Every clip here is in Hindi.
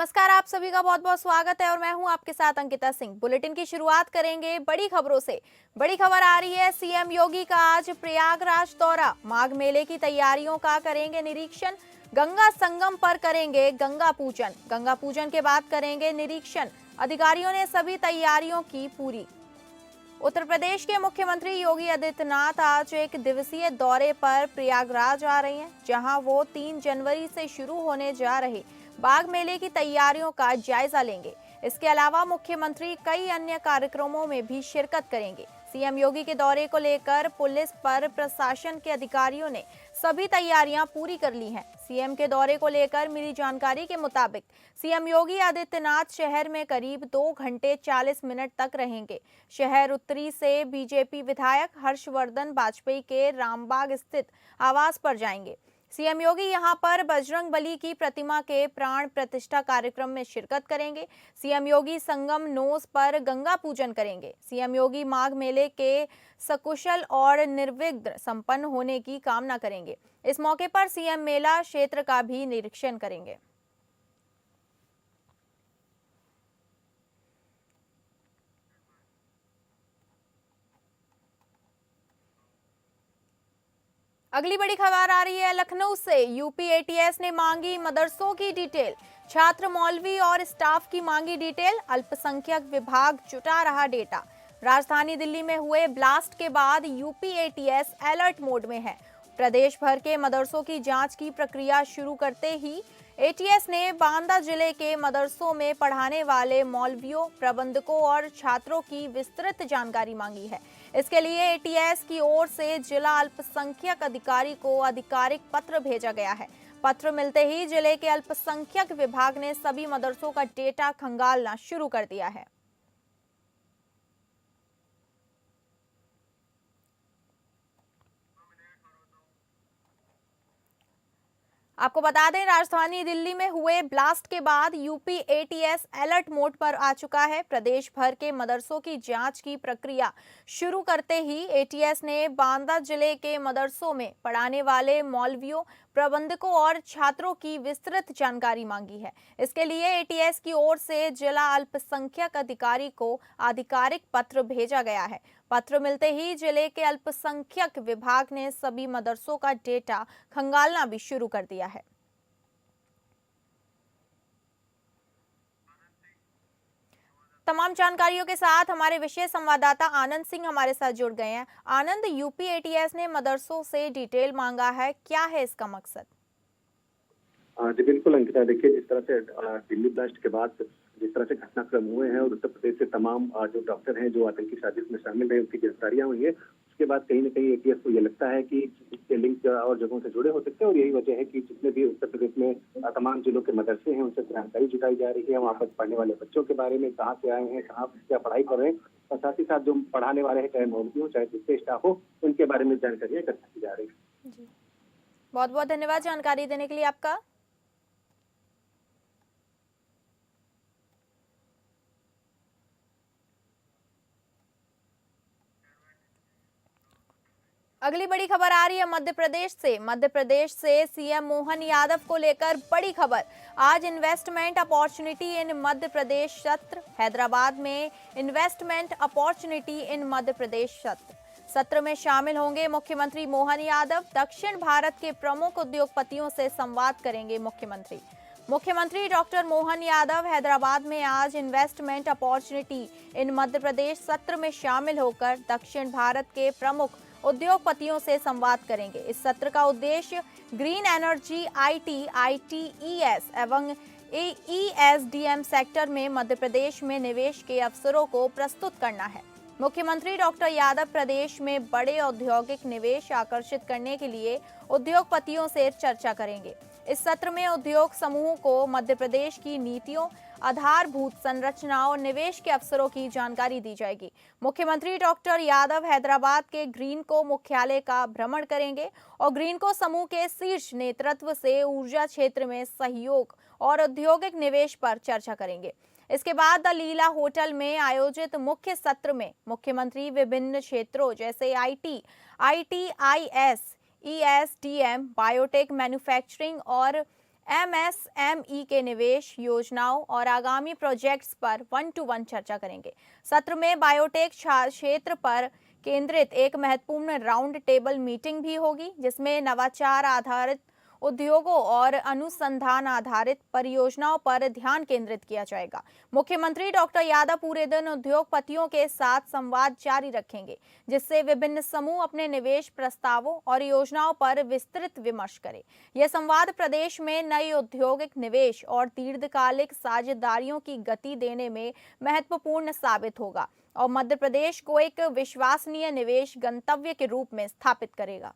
नमस्कार, आप सभी का बहुत बहुत स्वागत है और मैं हूं आपके साथ अंकिता सिंह। बुलेटिन की शुरुआत करेंगे बड़ी खबरों से। बड़ी खबर आ रही है, सीएम योगी का आज प्रयागराज दौरा, माघ मेले की तैयारियों का करेंगे निरीक्षण। गंगा संगम पर करेंगे गंगा पूजन के बाद करेंगे निरीक्षण। अधिकारियों ने सभी तैयारियों की पूरी। उत्तर प्रदेश के मुख्यमंत्री योगी आदित्यनाथ आज एक दिवसीय दौरे पर प्रयागराज आ रहे हैं, जहां वो 3 जनवरी से शुरू होने जा रहे बाघ मेले की तैयारियों का जायजा लेंगे। इसके अलावा मुख्यमंत्री कई अन्य कार्यक्रमों में भी शिरकत करेंगे। सीएम योगी के दौरे को लेकर पुलिस पर प्रशासन के अधिकारियों ने सभी तैयारियां पूरी कर ली हैं। सीएम के दौरे को लेकर मिली जानकारी के मुताबिक सीएम योगी आदित्यनाथ शहर में करीब 2 घंटे 40 मिनट तक रहेंगे। शहर उत्तरी से बीजेपी विधायक हर्षवर्धन वाजपेयी के रामबाग स्थित आवास पर जाएंगे। सीएम योगी यहां पर बजरंग बली की प्रतिमा के प्राण प्रतिष्ठा कार्यक्रम में शिरकत करेंगे। सीएम योगी संगम नोस पर गंगा पूजन करेंगे। सीएम योगी माघ मेले के सकुशल और निर्विघ्न संपन्न होने की कामना करेंगे। इस मौके पर सीएम मेला क्षेत्र का भी निरीक्षण करेंगे। अगली बड़ी खबर आ रही है लखनऊ से। यूपी एटीएस ने मांगी मदरसों की डिटेल, छात्र मौलवी और स्टाफ की मांगी डिटेल। अल्पसंख्यक विभाग जुटा रहा डेटा। राजधानी दिल्ली में हुए ब्लास्ट के बाद यूपी एटीएस अलर्ट मोड में है। प्रदेश भर के मदरसों की जांच की प्रक्रिया शुरू करते ही एटीएस ने बांदा जिले के मदरसों में पढ़ाने वाले मौलवियों, प्रबंधकों और छात्रों की विस्तृत जानकारी मांगी है। इसके लिए एटीएस की ओर से जिला अल्पसंख्यक अधिकारी को आधिकारिक पत्र भेजा गया है। पत्र मिलते ही जिले के अल्पसंख्यक विभाग ने सभी मदरसों का डेटा खंगालना शुरू कर दिया है। आपको बता दें, राजधानी दिल्ली में हुए ब्लास्ट के बाद यूपी एटीएस अलर्ट मोड पर आ चुका है। प्रदेश भर के मदरसों की जांच की प्रक्रिया शुरू करते ही एटीएस ने बांदा जिले के मदरसों में पढ़ाने वाले मौलवियों, प्रबंधकों और छात्रों की विस्तृत जानकारी मांगी है। इसके लिए एटीएस की ओर से जिला अल्पसंख्यक अधिकारी को आधिकारिक पत्र भेजा गया है। पत्र मिलते ही जिले के अल्पसंख्यक विभाग ने सभी मदरसों का डेटा खंगालना भी शुरू कर दिया है। तमाम जानकारियों के साथ हमारे विशेष संवाददाता आनंद सिंह हमारे साथ जुड़ गए हैं। आनंद, यूपी एटीएस ने मदरसों से डिटेल मांगा है, क्या है इसका मकसद? जी बिल्कुल अंकिता, देखिए जिस तरह से दिल्ली ब्लास्ट के बाद जिस तरह से घटनाक्रम हुए हैं और उत्तर प्रदेश से तमाम जो डॉक्टर हैं जो आतंकी साजिश में शामिल रहे, उनकी गिरफ्तारियां हुई है, उसके बाद कहीं न कहीं एटीएस को ये लगता है कि इसके लिंक और जगहों से जुड़े हो सकते हैं और यही वजह है कि जितने भी उत्तर प्रदेश में तमाम जिलों के मदरसे हैं उनसे जानकारी जुटाई जा रही है। वहाँ पर पढ़ने वाले बच्चों के बारे में, कहाँ से आए हैं, कहाँ क्या पढ़ाई कर रहे हैं और साथ ही साथ जो पढ़ाने वाले हैं, चाहे मौलवी हो चाहे दूसरे स्टाफ हो, उनके बारे में जानकारियां इकट्ठा की जा रही है। जी, बहुत बहुत धन्यवाद जानकारी देने के लिए आपका। अगली बड़ी खबर आ रही है मध्य प्रदेश से। मध्य प्रदेश से सीएम मोहन यादव को लेकर बड़ी खबर। आज investment opportunity in Madhya Pradesh सत्र, हैदराबाद में investment opportunity in Madhya Pradesh सत्र में शामिल होंगे मुख्यमंत्री मोहन यादव। दक्षिण भारत के प्रमुख उद्योगपतियों से संवाद करेंगे मुख्यमंत्री डॉक्टर मोहन यादव हैदराबाद में आज investment opportunity in Madhya Pradesh सत्र में शामिल होकर दक्षिण भारत के प्रमुख उद्योगपतियों से संवाद करेंगे। इस सत्र का उद्देश्य ग्रीन एनर्जी, आईटी, आईटीईएस एवं ईएसडीएम सेक्टर में मध्य प्रदेश में निवेश के अवसरों को प्रस्तुत करना है। मुख्यमंत्री डॉक्टर यादव प्रदेश में बड़े औद्योगिक निवेश आकर्षित करने के लिए उद्योगपतियों से चर्चा करेंगे। इस सत्र में उद्योग समूह को मध्य प्रदेश की नीतियों, आधारभूत संरचना और निवेश के अवसरों की जानकारी दी जाएगी। मुख्यमंत्री डॉक्टर यादव हैदराबाद के ग्रीनको मुख्यालय का भ्रमण करेंगे और ग्रीनको समूह के शीर्ष नेतृत्व से ऊर्जा क्षेत्र में सहयोग और औद्योगिक निवेश पर चर्चा करेंगे। इसके बाद द लीला होटल में आयोजित मुख्य सत्र में मुख्यमंत्री विभिन्न क्षेत्रों जैसे आईटी, आईटीआईएस, ईएसडीएम, बायोटेक, मैन्युफैक्चरिंग और एमएसएमई के निवेश योजनाओं और आगामी प्रोजेक्ट्स पर 1-to-1 चर्चा करेंगे। सत्र में बायोटेक क्षेत्र पर केंद्रित एक महत्वपूर्ण राउंड टेबल मीटिंग भी होगी, जिसमें नवाचार आधारित उद्योगों और अनुसंधान आधारित परियोजनाओं पर ध्यान केंद्रित किया जाएगा। मुख्यमंत्री डॉक्टर यादव पूरे दिन उद्योगपतियों के साथ संवाद जारी रखेंगे, जिससे विभिन्न समूह अपने निवेश प्रस्तावों और योजनाओं पर विस्तृत विमर्श करें। यह संवाद प्रदेश में नई औद्योगिक निवेश और दीर्घकालिक साझेदारियों की गति देने में महत्वपूर्ण साबित होगा और मध्य प्रदेश को एक विश्वसनीय निवेश गंतव्य के रूप में स्थापित करेगा।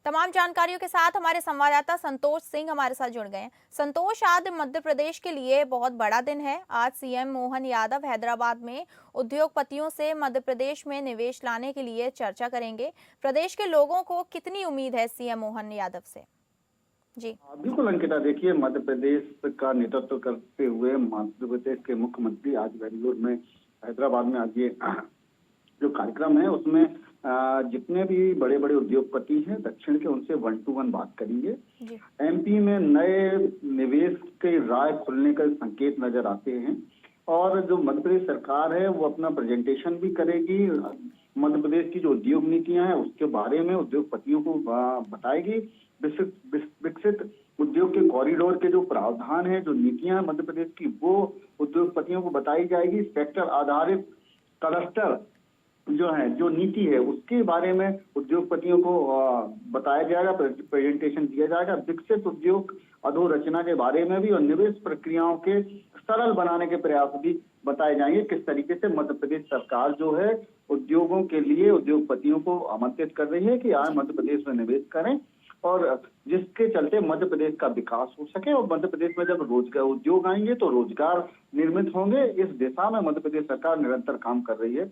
तमाम जानकारियों के साथ हमारे संवाददाता संतोष सिंह हमारे साथ जुड़ गए हैं। संतोष, आज मध्य प्रदेश के लिए बहुत बड़ा दिन है। आज सीएम मोहन यादव हैदराबाद में उद्योगपतियों से मध्य प्रदेश में निवेश लाने के लिए चर्चा करेंगे। प्रदेश के लोगों को कितनी उम्मीद है सीएम मोहन यादव से? जी बिल्कुल अंकिता, देखिए मध्य प्रदेश का नेतृत्व करते हुए मध्य प्रदेश के मुख्यमंत्री आज बेंगलुरु में हैदराबाद में आज ये जो कार्यक्रम है उसमें जितने भी बड़े बड़े उद्योगपति हैं दक्षिण के, उनसे 1-to-1 बात करेंगे। एमपी में नए निवेश के राह खुलने का संकेत नजर आते हैं और जो मध्य प्रदेश सरकार है वो अपना प्रेजेंटेशन भी करेगी। मध्य प्रदेश की जो उद्योग नीतियां हैं उसके बारे में उद्योगपतियों को बताएगी। विकसित उद्योग के कॉरिडोर के जो प्रावधान है, जो नीतियां हैं मध्य प्रदेश की, वो उद्योगपतियों को बताई जाएगी। सेक्टर आधारित क्लस्टर जो है, जो नीति है, उसके बारे में उद्योगपतियों को बताया जाएगा, प्रेजेंटेशन दिया जाएगा। विकसित उद्योग अधोरचना के बारे में भी और निवेश प्रक्रियाओं के सरल बनाने के प्रयास भी बताए जाएंगे। किस तरीके से मध्य प्रदेश सरकार जो है उद्योगों के लिए उद्योगपतियों को आमंत्रित कर रही है कि आए मध्य प्रदेश में निवेश करें और जिसके चलते मध्य प्रदेश का विकास हो सके। और मध्य प्रदेश में जब रोजगार उद्योग आएंगे तो रोजगार निर्मित होंगे। इस दिशा में मध्य प्रदेश सरकार निरंतर काम कर रही है।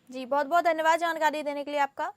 जी बहुत बहुत धन्यवाद जानकारी देने के लिए आपका।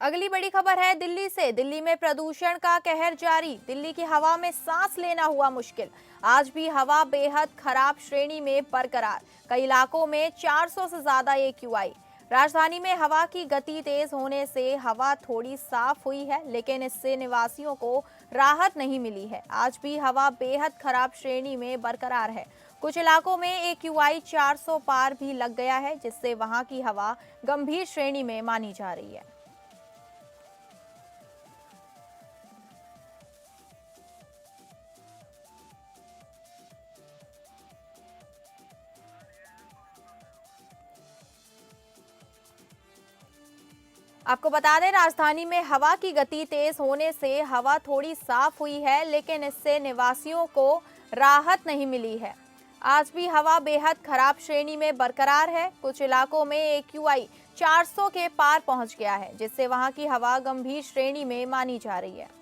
अगली बड़ी खबर है दिल्ली से। दिल्ली में प्रदूषण का कहर जारी। दिल्ली की हवा में सांस लेना हुआ मुश्किल। आज भी हवा बेहद खराब श्रेणी में बरकरार। कई इलाकों में 400 से ज्यादा AQI। राजधानी में हवा की गति तेज होने से हवा थोड़ी साफ हुई है, लेकिन इससे निवासियों को राहत नहीं मिली है। आज भी हवा बेहद खराब श्रेणी में बरकरार है। कुछ इलाकों में AQI 400 पार भी लग गया है, जिससे वहां की हवा गंभीर श्रेणी में मानी जा रही है। आपको बता दें, राजधानी में हवा की गति तेज होने से हवा थोड़ी साफ हुई है, लेकिन इससे निवासियों को राहत नहीं मिली है। आज भी हवा बेहद खराब श्रेणी में बरकरार है। कुछ इलाकों में AQI 400 के पार पहुंच गया है, जिससे वहां की हवा गंभीर श्रेणी में मानी जा रही है।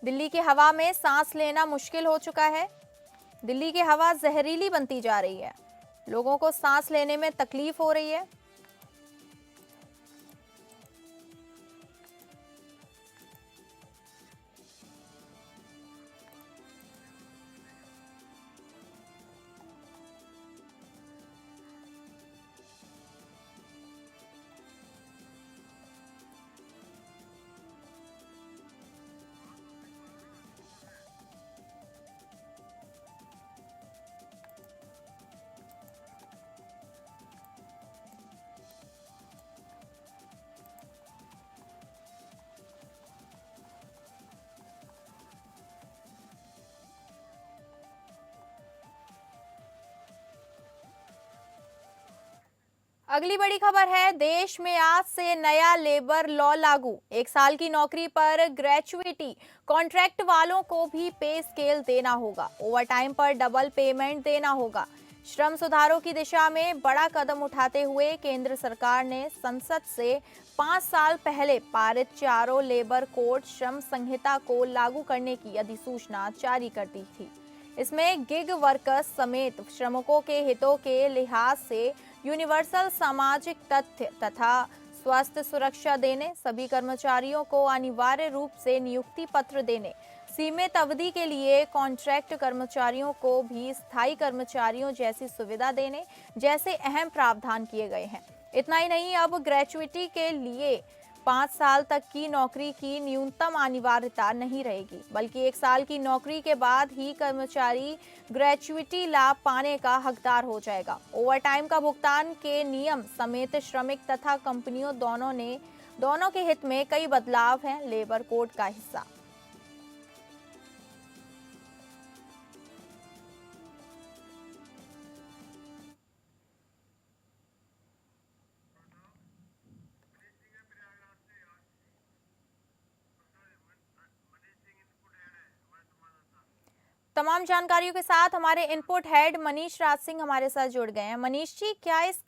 दिल्ली की हवा में सांस लेना मुश्किल हो चुका है। दिल्ली की हवा जहरीली बनती जा रही है। लोगों को सांस लेने में तकलीफ हो रही है। अगली बड़ी खबर है, देश में आज से नया लेबर लॉ लागू। 1 साल की नौकरी पर ग्रेचुइटी, कॉन्ट्रैक्ट वालों को भी पे स्केल देना होगा। ओवरटाइम पर डबल पेमेंट देना होगा। श्रम सुधारों की दिशा में बड़ा कदम उठाते हुए केंद्र सरकार ने संसद से 5 साल पहले पारित चारों लेबर कोड श्रम संहिता को लागू करने की अधिसूचना जारी कर दी थी। इसमें गिग वर्कर्स समेत श्रमिकों के हितों के लिहाज से यूनिवर्सल सामाजिक तथ्य तथा स्वास्थ्य सुरक्षा देने, सभी कर्मचारियों को अनिवार्य रूप से नियुक्ति पत्र देने, सीमित अवधि के लिए कॉन्ट्रैक्ट कर्मचारियों को भी स्थायी कर्मचारियों जैसी सुविधा देने जैसे अहम प्रावधान किए गए हैं। इतना ही नहीं, अब ग्रेचुइटी के लिए 5 साल तक की नौकरी की न्यूनतम अनिवार्यता नहीं रहेगी, बल्कि 1 साल की नौकरी के बाद ही कर्मचारी ग्रेचुइटी लाभ पाने का हकदार हो जाएगा। ओवरटाइम का भुगतान के नियम समेत श्रमिक तथा कंपनियों दोनों के हित में कई बदलाव हैं लेबर कोड का हिस्सा। तमाम जानकारियों के साथ हमारे इनपुट हेड मनीष राज सिंह हमारे साथ जुड़ गए हैं। मनीष जी, क्या इस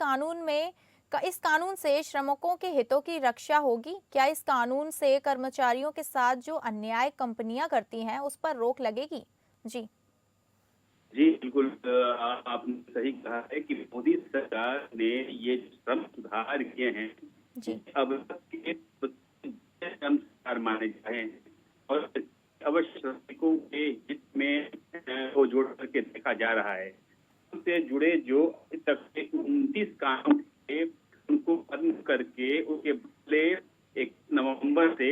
कानून से श्रमिकों के हितों की रक्षा होगी? क्या इस कानून से कर्मचारियों के साथ जो अन्याय कंपनियां करती हैं उस पर रोक लगेगी? जी जी बिल्कुल, आपने सही कहा है कि मोदी सरकार ने ये श्रम सुधार किए हैं जी अब तक के श्रम सुधार माने जाए हैं और अवश्य श्रमिकों के हित में को जोड़ करके देखा जा रहा है। उससे जुड़े जो अभी तक के 29 कानून थे उनको बंद करके उसके बदले 1 नवंबर से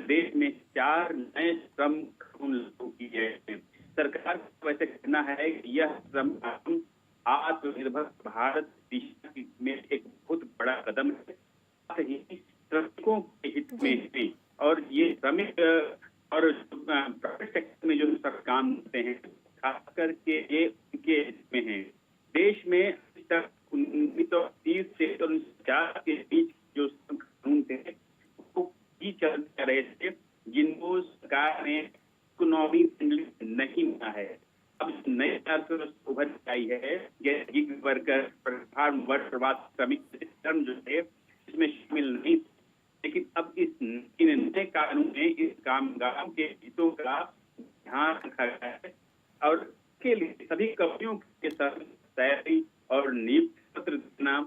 देश में 4 नए श्रम कानून लागू किए हैं। सरकार का वैसे कहना है कि यह श्रम कानून आत्मनिर्भर भारत दिशा में एक बहुत बड़ा कदम है, साथ ही श्रमिकों के हित में है और ये श्रमिक और प्राइवेट सेक्टर में जो काम करते हैं खास करके ये उनके हित में है। देश में अभी तक 1930 से 1950 के बीच जो श्रम कानून थे वो ही चलते रहे थे, जिनको सरकार ने इकोनॉमी फ्रेंडली नहीं बना है। अब नई अर्थव्यवस्था उभर आई है, जैसे गिग वर्कर, फार्म वर्क, प्रवासी श्रमिक टर्म जो है इसमें शामिल नहीं, लेकिन अब इस नए कानून में इस कामगारों के हितों का ध्यान रखा गया है और इसके लिए सभी कंपनियों के साथ तैयारी और नियुक्ति पत्र देना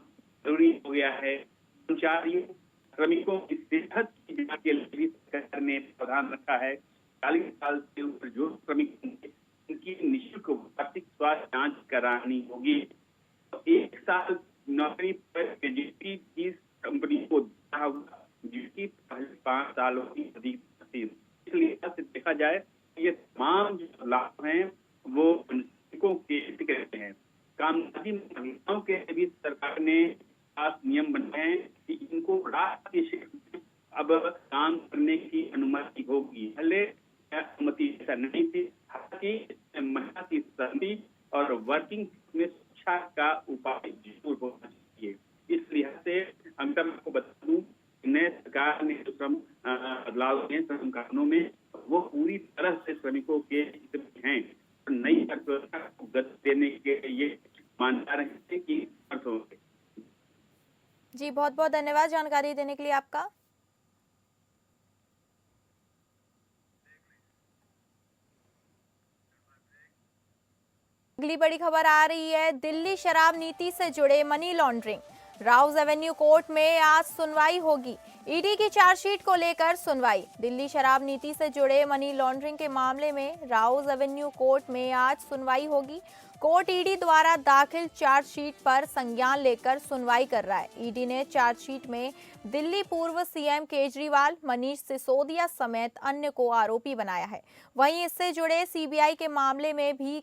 जरूरी हो गया है। कर्मचारियों श्रमिकों की सेहत की जांच के लिए भी सरकार ने प्रावधान रखा है। 40 साल से ऊपर जो श्रमिक होंगे उनकी निःशुल्क वार्षिक स्वास्थ्य जांच करानी होगी। तो 1 साल नौकरी पर ग्रेच्युटी इस कंपनी को देना होगा जिसकी पहले 5 सालों की अवधि थी। इसलिए से देखा जाए ये तमाम जो लाभ हैं वो श्रमिकों के हित के हैं। कामकाजी महिलाओं के लिए भी सरकार ने खास नियम बनाए हैं कि इनको रात की शिफ्ट में अब काम करने की अनुमति होगी। पहले अनुमति ऐसा नहीं थी। हालांकि महिला की सहमति और वर्किंग में सुरक्षा का उपाय जरूर होना चाहिए। इस लिहाज से अमिताभ आपको बता दूं, नए सरकार ने जो श्रम बदलाव किए श्रम कानूनों में वो पूरी तरह से श्रमिकों के हित में हैं। नई अर्थव्यवस्था को गति देने के लिए मान जा रहे हैं कि अर्थ होंगे। जी, बहुत बहुत धन्यवाद जानकारी देने के लिए आपका। अगली बड़ी खबर आ रही है दिल्ली शराब नीति से जुड़े money laundering. Rouse Avenue court में आज सुनवाई होगी। ईडी की चार्जशीट को लेकर सुनवाई। दिल्ली शराब नीति से जुड़े मनी लॉन्ड्रिंग के मामले में राउज एवेन्यू कोर्ट में आज सुनवाई होगी। कोर्ट ईडी द्वारा दाखिल चार्जशीट पर संज्ञान लेकर सुनवाई कर रहा है। ईडी ने चार्जशीट में दिल्ली पूर्व सीएम केजरीवाल, मनीष सिसोदिया समेत अन्य को आरोपी बनाया है। वहीं इससे जुड़े सीबीआई के मामले में भी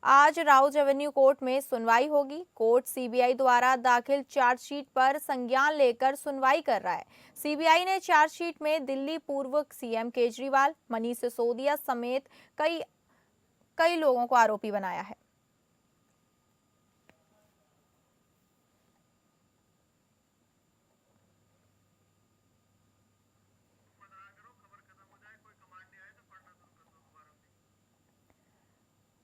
आज राउज एवेन्यू कोर्ट में सुनवाई होगी। कोर्ट सीबीआई द्वारा दाखिल चार्जशीट पर संज्ञान लेकर सुनवाई कर रहा है। सीबीआई ने चार्जशीट में दिल्ली पूर्व सीएम केजरीवाल, मनीष सिसोदिया समेत कई लोगों को आरोपी बनाया है।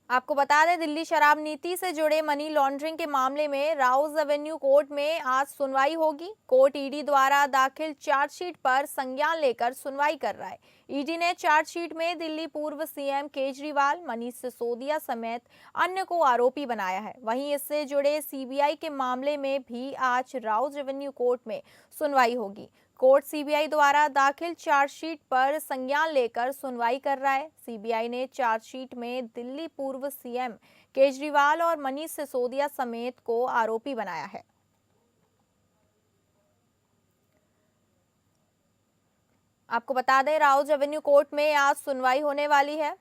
आपको बता दें, दिल्ली शराब नीति से जुड़े मनी लॉन्ड्रिंग के मामले में राउज एवेन्यू कोर्ट में आज सुनवाई होगी। कोर्ट ईडी द्वारा दाखिल चार्जशीट पर संज्ञान लेकर सुनवाई कर रहा है। ईडी ने चार्जशीट में दिल्ली पूर्व सीएम केजरीवाल, मनीष सिसोदिया समेत अन्य को आरोपी बनाया है। वहीं इससे जुड़े सीबीआई के मामले में भी आज राउज एवेन्यू कोर्ट में सुनवाई होगी। कोर्ट सीबीआई द्वारा दाखिल चार्जशीट पर संज्ञान लेकर सुनवाई कर रहा है। सीबीआई ने चार्जशीट में दिल्ली पूर्व सीएम केजरीवाल और मनीष सिसोदिया समेत को आरोपी बनाया है। आपको बता दें, राउज एवेन्यू कोर्ट में आज सुनवाई होने वाली है।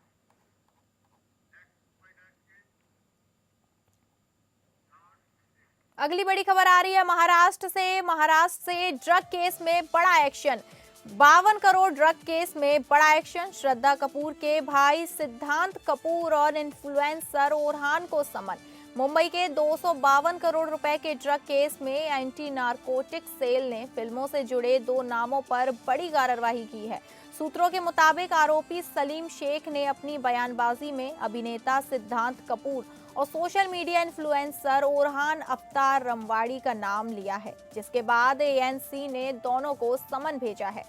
अगली बड़ी खबर आ रही है महाराष्ट्र से ड्रग केस में बड़ा एक्शन। 52 करोड़ ड्रग केस में बड़ा एक्शन। श्रद्धा कपूर के भाई सिद्धांत कपूर और इन्फ्लुएंसर ओरहान को समन। मुंबई के 252 करोड़ रुपए के ड्रग केस में एंटी नारकोटिक सेल ने फिल्मों से जुड़े 2 नामों पर बड़ी कार्रवाई की है। सूत्रों के मुताबिक आरोपी सलीम शेख ने अपनी बयानबाजी में अभिनेता सिद्धांत कपूर और सोशल मीडिया इन्फ्लुएंसर ओरहान अफ्तार रमवाड़ी का नाम लिया है, जिसके बाद एएनसी ने दोनों को समन भेजा है।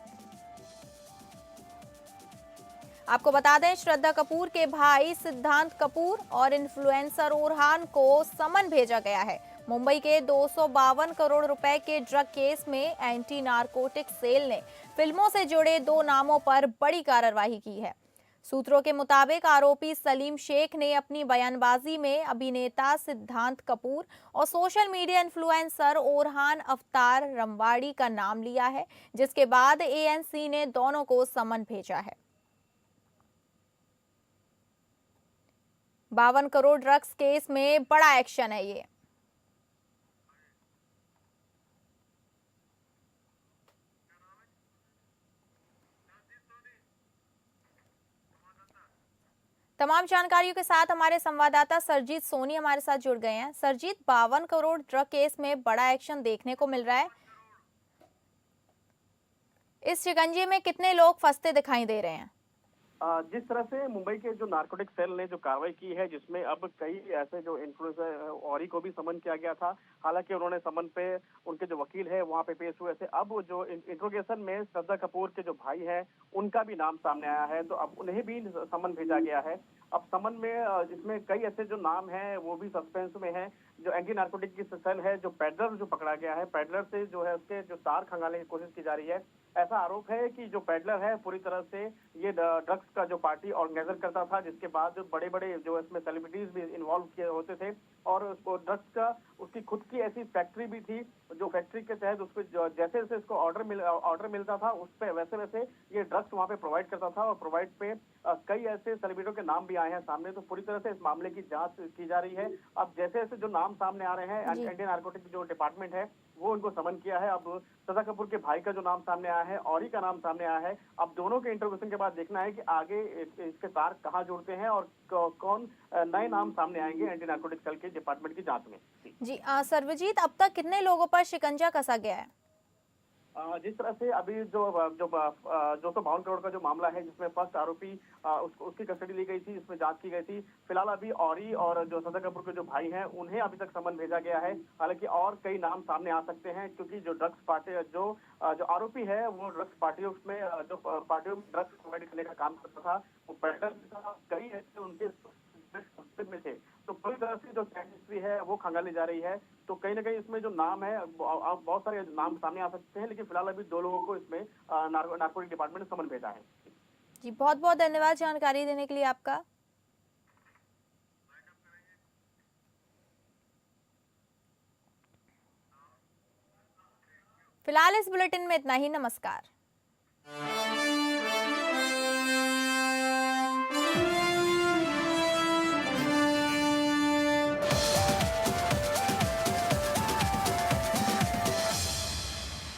आपको बता दें, श्रद्धा कपूर के भाई सिद्धांत कपूर और इन्फ्लुएंसर ओरहान को समन भेजा गया है। मुंबई के 252 करोड़ रुपए के ड्रग केस में एंटी नारकोटिक सेल ने फिल्मों से जुड़े 2 नामों पर बड़ी कार्रवाई की है। सूत्रों के मुताबिक आरोपी सलीम शेख ने अपनी बयानबाजी में अभिनेता सिद्धांत कपूर और सोशल मीडिया इन्फ्लुएंसर ओरहान अफ्तार रमवाड़ी का नाम लिया है, जिसके बाद एएनसी ने दोनों को समन भेजा है। 52 करोड़ ड्रग्स केस में बड़ा एक्शन है ये। तमाम जानकारियों के साथ हमारे संवाददाता सरजीत सोनी हमारे साथ जुड़ गए हैं। सरजीत, 52 करोड़ ड्रग केस में बड़ा एक्शन देखने को मिल रहा है। इस शिकंजे में कितने लोग फंसते दिखाई दे रहे हैं? जिस तरह से मुंबई के जो नारकोटिक सेल ने जो कार्रवाई की है, जिसमें अब कई ऐसे जो इन्फ्लुएंसर औरी को भी समन किया गया था। हालांकि उन्होंने समन पे उनके जो वकील है वहां पे पेश हुए थे। अब जो इंट्रोगेशन में श्रद्धा कपूर के जो भाई हैं उनका भी नाम सामने आया है, तो अब उन्हें भी समन भेजा गया है। अब समन में इसमें कई ऐसे जो नाम हैं वो भी सस्पेंस में है। जो एंटी नारकोटिक की सेल है, जो पेडलर जो पकड़ा गया है, पेडलर से जो है उसके जो तार खंगालने की कोशिश की जा रही है। ऐसा आरोप है कि जो पेडलर है पूरी तरह से ये ड्रग्स का जो पार्टी ऑर्गेनाइजर करता था, जिसके बाद जो बड़े बड़े जो इसमें सेलिब्रिटीज भी इन्वॉल्व किए होते थे। और ड्रग्स का उसकी खुद की ऐसी फैक्ट्री भी थी, जो फैक्ट्री के तहत उसको जैसे जैसे इसको ऑर्डर मिलता था उस पे वैसे वैसे ये ड्रग्स वहाँ पे प्रोवाइड करता था। और प्रोवाइड पे कई ऐसे सेलिब्रिटियों के नाम भी आए हैं सामने। तो पूरी तरह से इस मामले की जांच की जा रही है। अब जैसे जैसे जो नाम सामने आ रहे हैं, एंटी नारकोटिक जो डिपार्टमेंट है वो उनको समन किया है। अब श्रद्धा कपूर के भाई का जो नाम सामने आया है, औरी का नाम सामने आया है। अब दोनों के इंटरोगेशन के बाद देखना है कि आगे इसके तार कहाँ जुड़ते हैं और कौन नए नाम सामने आएंगे एंटी नारकोटिक सेल के डिपार्टमेंट की जांच में। जी सर्वजीत, अब तक कितने लोगों पर शिकंजा कसा गया है? जिस तरह से अभी जो 252 करोड़ का जो मामला है, जिसमें फर्स्ट आरोपी उसकी कस्टडी ली गई थी, इसमें जांच की गई थी। फिलहाल अभी औरी और जो श्रद्धा कपूर के जो भाई हैं उन्हें अभी तक समन भेजा गया है। हालांकि और कई नाम सामने आ सकते हैं, क्योंकि जो ड्रग्स पार्टी जो आरोपी है वो ड्रग्स पार्टियों में जो पार्टियों में ड्रग्स प्रोवाइड करने का काम करता था, वो पेडलर कई ऐसे उनके में थे। तो पूरी तरह से जो हिस्ट्री है वो खंगाली जा रही है। तो कहीं ना कहीं इसमें जो नाम है बहुत सारे नाम सामने आ सकते हैं, लेकिन फिलहाल अभी 2 लोगों को इसमें नारकोटिक डिपार्टमेंट ने समन भेजा है। जी बहुत बहुत धन्यवाद जानकारी देने के लिए आपका। फिलहाल इस बुलेटिन में इतना ही। नमस्कार।